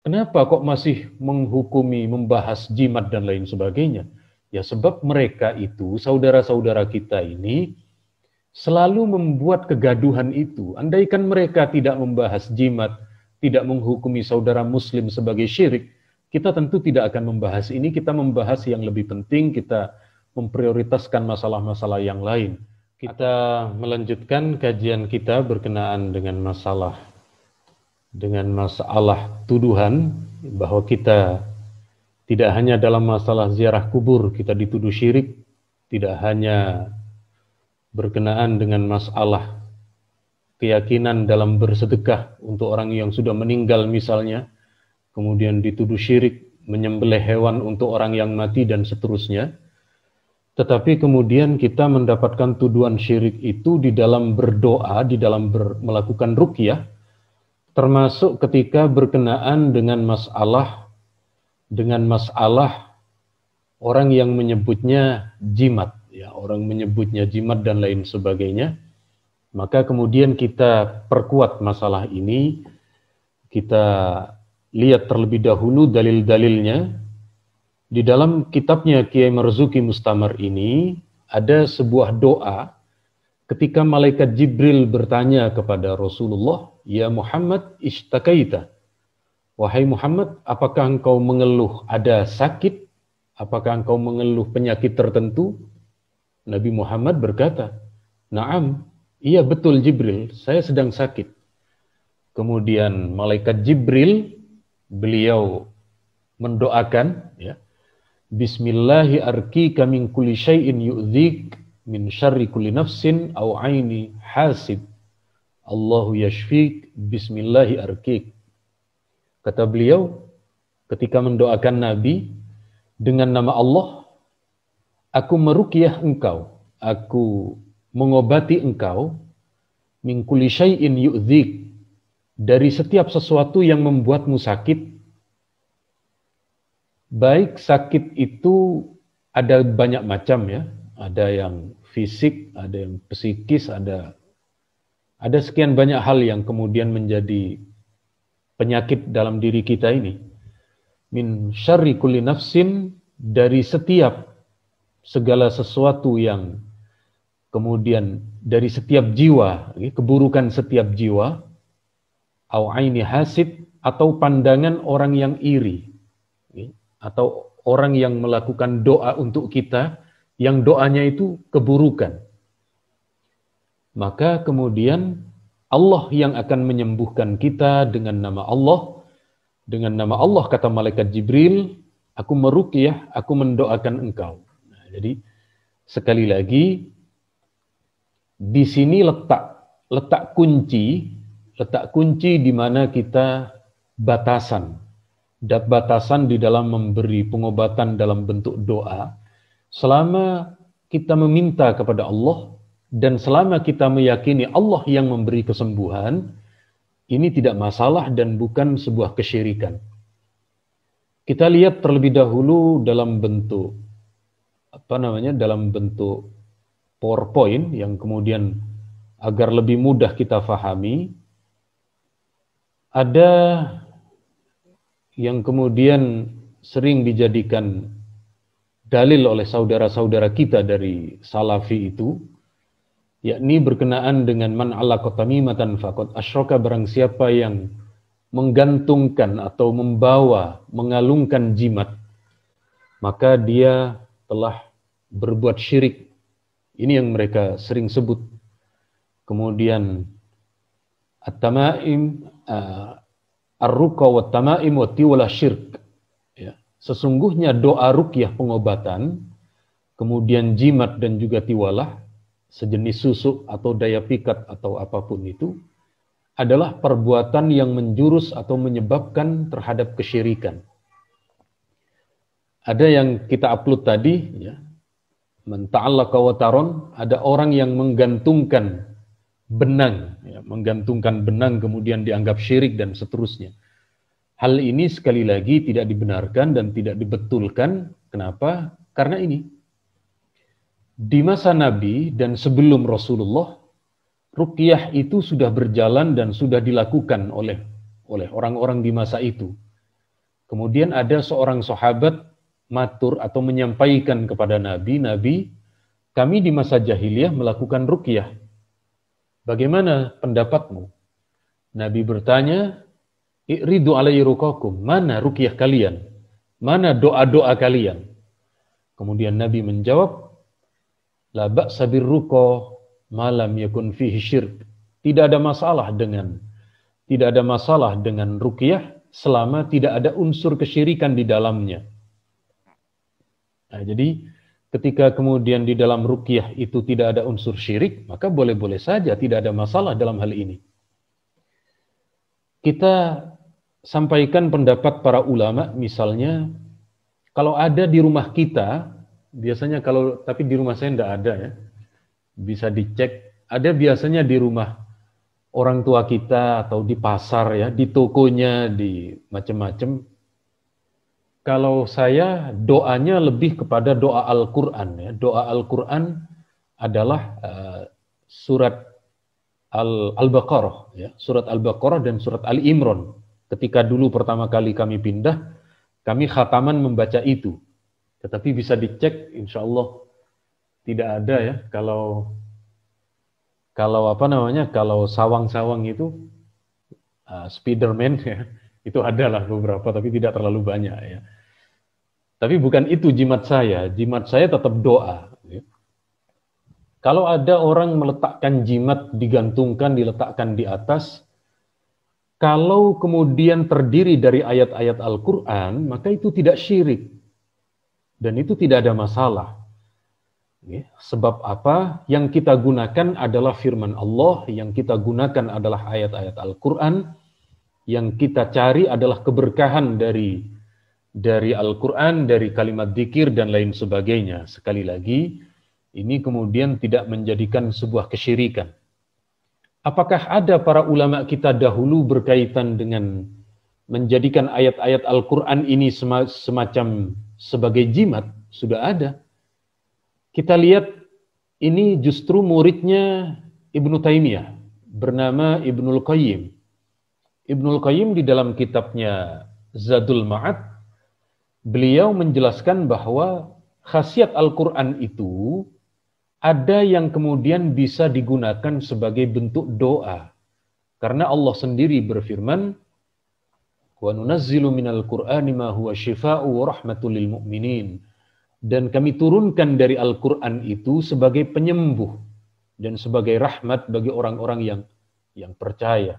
Kenapa kok masih menghukumi, membahas jimat dan lain sebagainya? Ya sebab mereka itu, saudara-saudara kita ini, selalu membuat kegaduhan itu. Andaikan mereka tidak membahas jimat, tidak menghukumi saudara muslim sebagai syirik, kita tentu tidak akan membahas ini, kita membahas yang lebih penting, kita memprioritaskan masalah-masalah yang lain. Kita melanjutkan kajian kita berkenaan dengan masalah tuduhan bahwa kita tidak hanya dalam masalah ziarah kubur kita dituduh syirik, tidak hanya berkenaan dengan masalah keyakinan dalam bersedekah untuk orang yang sudah meninggal misalnya, kemudian dituduh syirik, menyembelih hewan untuk orang yang mati dan seterusnya. Tetapi kemudian kita mendapatkan tuduhan syirik itu di dalam berdoa, di dalam melakukan ruqyah, termasuk ketika berkenaan dengan masalah orang yang menyebutnya jimat, ya, orang menyebutnya jimat dan lain sebagainya. Maka kemudian kita perkuat masalah ini, kita lihat terlebih dahulu dalil-dalilnya. Di dalam kitabnya Kiai Marzuki Mustamar ini ada sebuah doa ketika malaikat Jibril bertanya kepada Rasulullah, "Ya Muhammad, ishtakaita." Wahai Muhammad, apakah engkau mengeluh ada sakit? Apakah engkau mengeluh penyakit tertentu? Nabi Muhammad berkata, "Na'am, iya betul Jibril, saya sedang sakit." Kemudian malaikat Jibril, beliau mendoakan, ya, Bismillahi arkika min kulli syai'in yu'dzik min syarri kulli nafsin aw aini hasib. Allahu yashfik bismillahi arkik. Kata beliau ketika mendoakan Nabi, dengan nama Allah, aku meruqyah engkau, aku mengobati engkau, min kulli syai'in yu'dzik, dari setiap sesuatu yang membuatmu sakit. Baik sakit itu ada banyak macam, ya. Ada yang fisik, ada yang psikis, ada sekian banyak hal yang kemudian menjadi penyakit dalam diri kita ini. Min syarri kulli nafsin, dari segala sesuatu yang kemudian dari setiap jiwa, keburukan setiap jiwa, au aini hasid, atau pandangan orang yang iri, atau orang yang melakukan doa untuk kita, yang doanya itu keburukan. Maka kemudian Allah yang akan menyembuhkan kita dengan nama Allah. Dengan nama Allah, kata malaikat Jibril, aku meruqyah, aku mendoakan engkau. Nah, jadi sekali lagi, di sini letak kunci di mana kita batasan di dalam memberi pengobatan dalam bentuk doa. Selama kita meminta kepada Allah dan selama kita meyakini Allah yang memberi kesembuhan, ini tidak masalah dan bukan sebuah kesyirikan. Kita lihat terlebih dahulu dalam bentuk dalam bentuk PowerPoint yang kemudian agar lebih mudah kita fahami. Ada yang kemudian sering dijadikan dalil oleh saudara-saudara kita dari Salafi itu, yakni berkenaan dengan man 'allaqa tamimatan faqad asyraka, barang siapa yang menggantungkan atau mengalungkan jimat, maka dia telah berbuat syirik. Ini yang mereka sering sebut. Kemudian at-tamaim, ar-ruqa wa tamaim wa tiwala syirk. Ya. Sesungguhnya doa ruqyah pengobatan, kemudian jimat dan juga tiwalah, sejenis susuk atau daya pikat atau apapun itu, adalah perbuatan yang menjurus atau menyebabkan terhadap kesyirikan. Ada yang kita upload tadi, ya, man ta'allaqa wataron, ada orang yang menggantungkan benang, ya, menggantungkan benang kemudian dianggap syirik dan seterusnya. Hal ini sekali lagi tidak dibenarkan dan tidak dibetulkan. Kenapa? Karena ini di masa Nabi dan sebelum Rasulullah, ruqyah itu sudah berjalan dan sudah dilakukan oleh orang-orang di masa itu. Kemudian ada seorang sahabat matur atau menyampaikan kepada Nabi, Nabi, kami di masa jahiliyah melakukan ruqyah. Bagaimana pendapatmu? Nabi bertanya, "I'ridu alaihi ruqakum." Mana ruqyah kalian? Mana doa-doa kalian? Kemudian Nabi menjawab, "La ba'sa birruqa ma lam yakun fihi syirk." Tidak ada masalah dengan ruqyah selama tidak ada unsur kesyirikan di dalamnya. Nah, jadi ketika kemudian di dalam ruqyah itu tidak ada unsur syirik, maka boleh-boleh saja, tidak ada masalah dalam hal ini. Kita sampaikan pendapat para ulama, misalnya kalau ada di rumah kita, biasanya tapi di rumah saya tidak ada ya, bisa dicek, ada biasanya di rumah orang tua kita atau di pasar ya, di tokonya, di macam-macam. Kalau saya doanya lebih kepada doa Al-Quran ya. Doa Al-Quran adalah surat Al-Baqarah ya, surat Al-Baqarah dan surat Ali Imran. Ketika dulu pertama kali kami pindah, kami khataman membaca itu. Tetapi bisa dicek, insya Allah tidak ada ya. Kalau sawang-sawang itu Spiderman ya, itu adalah beberapa, tapi tidak terlalu banyak ya. Tapi bukan itu jimat saya tetap doa. Ya. Kalau ada orang meletakkan jimat, digantungkan, diletakkan di atas, kalau kemudian terdiri dari ayat-ayat Al-Quran, maka itu tidak syirik. Dan itu tidak ada masalah. Ya, sebab apa? Yang kita gunakan adalah firman Allah, yang kita gunakan adalah ayat-ayat Al-Quran, yang kita cari adalah keberkahan dari Al-Quran, dari kalimat dzikir dan lain sebagainya. Sekali lagi, ini kemudian tidak menjadikan sebuah kesyirikan. Apakah ada para ulama kita dahulu berkaitan dengan menjadikan ayat-ayat Al-Quran ini semacam sebagai jimat? Sudah ada. Kita lihat ini justru muridnya Ibnu Taimiyah, bernama Ibnul Qayyim. Ibnul Qayyim di dalam kitabnya Zadul Ma'ad, beliau menjelaskan bahwa khasiat Al-Quran itu ada yang kemudian bisa digunakan sebagai bentuk doa. Karena Allah sendiri berfirman, "Wa nunazzilu minal Qur'ani ma huwa syifaa'u wa rahmatul lil mu'minin." Dan kami turunkan dari Al-Quran itu sebagai penyembuh dan sebagai rahmat bagi orang-orang yang percaya.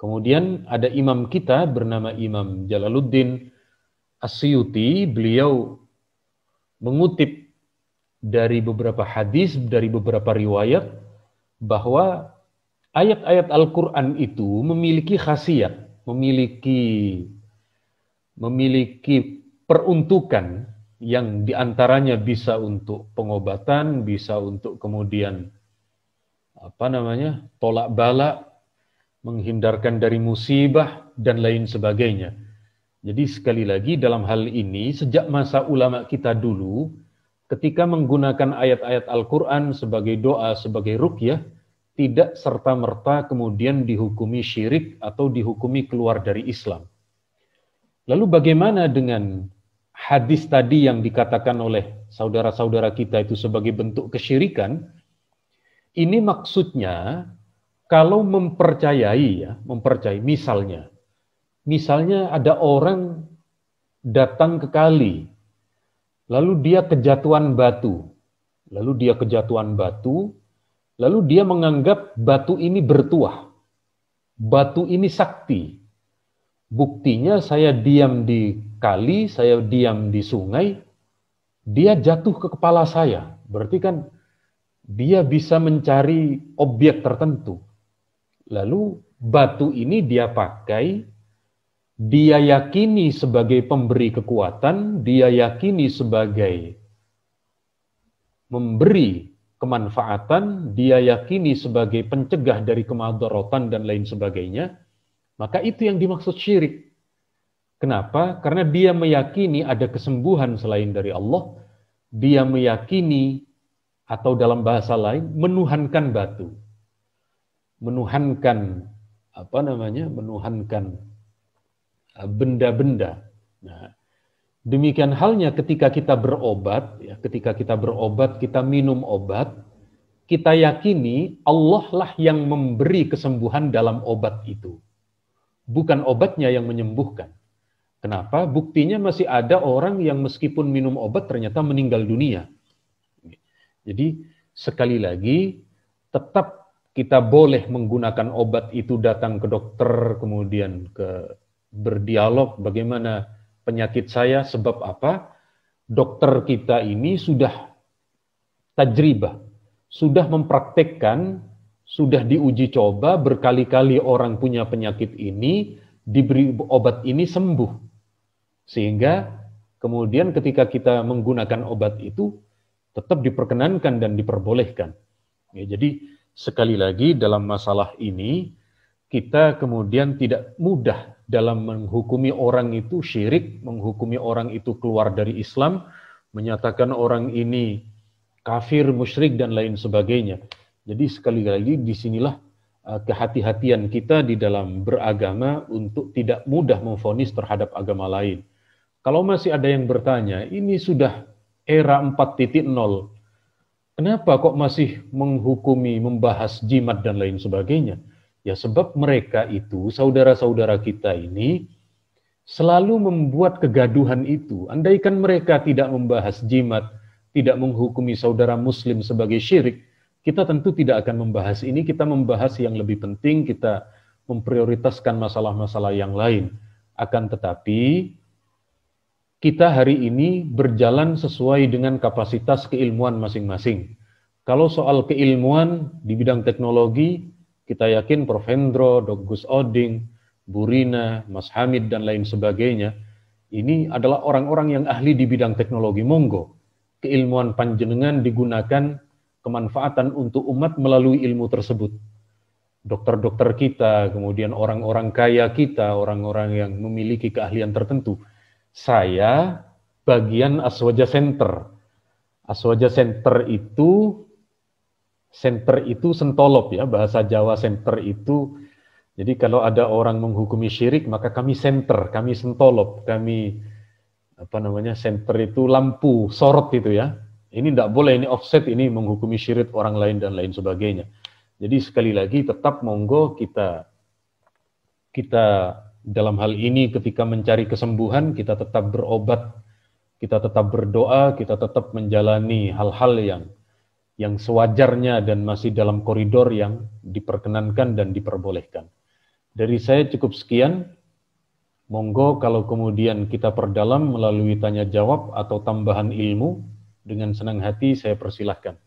Kemudian ada imam kita bernama Imam Jalaluddin As-Suyuti, beliau mengutip dari beberapa hadis, dari beberapa riwayat, bahwa ayat-ayat Al-Quran itu memiliki khasiat, memiliki peruntukan yang diantaranya bisa untuk pengobatan, bisa untuk kemudian tolak bala, menghindarkan dari musibah, dan lain sebagainya. Jadi sekali lagi dalam hal ini, sejak masa ulama kita dulu, ketika menggunakan ayat-ayat Al-Quran sebagai doa, sebagai ruqyah, tidak serta-merta kemudian dihukumi syirik atau dihukumi keluar dari Islam. Lalu bagaimana dengan hadis tadi yang dikatakan oleh saudara-saudara kita itu sebagai bentuk kesyirikan? Ini maksudnya, kalau mempercayai, misalnya ada orang datang ke kali, lalu dia kejatuhan batu, lalu dia menganggap batu ini bertuah, batu ini sakti. Buktinya saya diam di kali, saya diam di sungai, dia jatuh ke kepala saya. Berarti kan dia bisa mencari objek tertentu. Lalu batu ini dia pakai, dia yakini sebagai pemberi kekuatan, dia yakini sebagai memberi kemanfaatan, dia yakini sebagai pencegah dari kemadaratan dan lain sebagainya, maka itu yang dimaksud syirik. Kenapa? Karena dia meyakini ada kesembuhan selain dari Allah, dia meyakini, atau dalam bahasa lain, menuhankan batu. Menuhankan benda-benda. Nah, demikian halnya ketika kita berobat, ya, kita minum obat, kita yakini Allah lah yang memberi kesembuhan dalam obat itu. Bukan obatnya yang menyembuhkan. Kenapa? Buktinya masih ada orang yang meskipun minum obat ternyata meninggal dunia. Jadi sekali lagi, tetap kita boleh menggunakan obat itu, datang ke dokter, kemudian berdialog bagaimana penyakit saya, sebab apa? Dokter kita ini sudah tajribah, sudah mempraktekkan, sudah diuji coba, berkali-kali orang punya penyakit ini, diberi obat ini sembuh. Sehingga kemudian ketika kita menggunakan obat itu, tetap diperkenankan dan diperbolehkan. Ya, jadi sekali lagi dalam masalah ini, kita kemudian tidak mudah dalam menghukumi orang itu syirik, menghukumi orang itu keluar dari Islam, menyatakan orang ini kafir, musyrik, dan lain sebagainya. Jadi sekali lagi disinilah kehati-hatian kita di dalam beragama untuk tidak mudah memvonis terhadap agama lain. Kalau masih ada yang bertanya, ini sudah era 4.0, kenapa kok masih menghukumi, membahas jimat dan lain sebagainya? Ya sebab mereka itu, saudara-saudara kita ini, selalu membuat kegaduhan itu. Andaikan mereka tidak membahas jimat, tidak menghukumi saudara muslim sebagai syirik, kita tentu tidak akan membahas ini, kita membahas yang lebih penting, kita memprioritaskan masalah-masalah yang lain. Akan tetapi, kita hari ini berjalan sesuai dengan kapasitas keilmuan masing-masing. Kalau soal keilmuan di bidang teknologi, kita yakin Prof. Hendro, Dr. Gus Oding, Bu Rina, Mas Hamid, dan lain sebagainya, ini adalah orang-orang yang ahli di bidang teknologi. Monggo, keilmuan panjenengan digunakan kemanfaatan untuk umat melalui ilmu tersebut. Dokter-dokter kita, kemudian orang-orang kaya kita, orang-orang yang memiliki keahlian tertentu. Saya bagian Aswaja Center. Aswaja Center itu sentolop ya, bahasa Jawa center itu. Jadi kalau ada orang menghukumi syirik, maka kami center, kami sentolop, kami center itu lampu sorot itu ya. Ini tidak boleh, ini offset, ini menghukumi syirik orang lain dan lain sebagainya. Jadi sekali lagi tetap monggo kita dalam hal ini ketika mencari kesembuhan, kita tetap berobat, kita tetap berdoa, kita tetap menjalani hal-hal yang sewajarnya dan masih dalam koridor yang diperkenankan dan diperbolehkan. Dari saya cukup sekian. Monggo kalau kemudian kita perdalam melalui tanya jawab atau tambahan ilmu, dengan senang hati saya persilahkan.